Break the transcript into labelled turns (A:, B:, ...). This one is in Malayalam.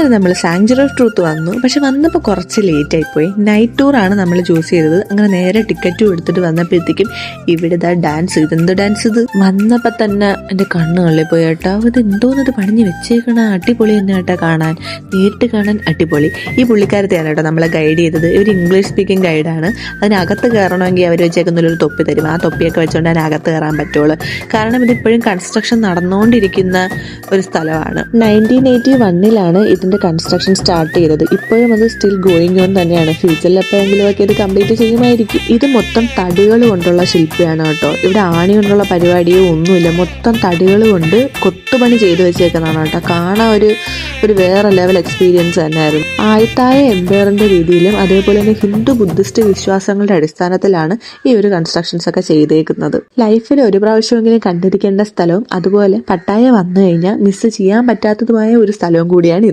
A: അങ്ങനെ നമ്മൾ സാങ്ച്വറി ഓഫ് ട്രൂത്ത് വന്നു. പക്ഷെ വന്നപ്പോൾ കുറച്ച് ലേറ്റ് ആയിപ്പോയി. നൈറ്റ് ടൂറാണ് നമ്മൾ ചൂസ് ചെയ്തത്. അങ്ങനെ നേരെ ടിക്കറ്റും എടുത്തിട്ട് വന്നപ്പോഴത്തേക്കും ഇവിടെ ഡാൻസ്, ഇതെന്ത് ഡാൻസ് ഇത്? വന്നപ്പോൾ തന്നെ എൻ്റെ കണ്ണുകളിൽ പോയി കേട്ടോ. ഇത് എന്തോന്നത് പണിഞ്ഞ് വെച്ചേക്കണ, അടിപൊളി തന്നെ കേട്ടോ കാണാൻ, നേരിട്ട് കാണാൻ അടിപൊളി. ഈ പുള്ളിക്കാരത്തെയാണ് കേട്ടോ നമ്മളെ ഗൈഡ് ചെയ്തത്. ഇവർ ഇംഗ്ലീഷ് സ്പീക്കിംഗ് ഗൈഡാണ്. അതിനകത്ത് കയറണമെങ്കിൽ അവർ വെച്ചേക്കുന്നൊരു തൊപ്പി തരും. ആ തൊപ്പിയൊക്കെ വെച്ചുകൊണ്ട് അതിനകത്ത് കയറാൻ പറ്റുള്ളൂ. കാരണം ഇതിപ്പോഴും കൺസ്ട്രക്ഷൻ നടന്നുകൊണ്ടിരിക്കുന്ന ഒരു സ്ഥലമാണ്. 1981 ഇതിന്റെ കൺസ്ട്രക്ഷൻ സ്റ്റാർട്ട് ചെയ്തത്. ഇപ്പോഴും അത് സ്റ്റിൽ ഗോയിങ് ഓൺ തന്നെയാണ്. ഫ്യൂച്ചറിൽ എപ്പോഴെങ്കിലും ഒക്കെ ഇത് കംപ്ലീറ്റ് ചെയ്യുമായിരിക്കും. ഇത് മൊത്തം തടികൾ കൊണ്ടുള്ള ശില്പിയാണ് കേട്ടോ. ഇവിടെ ആണി കൊണ്ടുള്ള പരിപാടിയോ ഒന്നുമില്ല. മൊത്തം തടികൾ കൊണ്ട് കൊത്തുപണി ചെയ്തു വെച്ചേക്കുന്നതാണ് കേട്ടോ. കാണാൻ ഒരു വേറെ ലെവൽ എക്സ്പീരിയൻസ് തന്നെയായിരുന്നു. ആയത്തായ എംപയറിന്റെ രീതിയിലും അതേപോലെ തന്നെ ഹിന്ദു ബുദ്ധിസ്റ്റ് വിശ്വാസങ്ങളുടെ അടിസ്ഥാനത്തിലാണ് ഈ ഒരു കൺസ്ട്രക്ഷൻസ് ഒക്കെ ചെയ്തേക്കുന്നത്. ലൈഫിൽ ഒരു പ്രാവശ്യമെങ്കിലും കണ്ടിരിക്കേണ്ട സ്ഥലവും അതുപോലെ പട്ടായ വന്നു കഴിഞ്ഞാൽ മിസ് ചെയ്യാൻ പറ്റാത്തതുമായ ഒരു സ്ഥലവും കൂടിയാണ് ഇത്.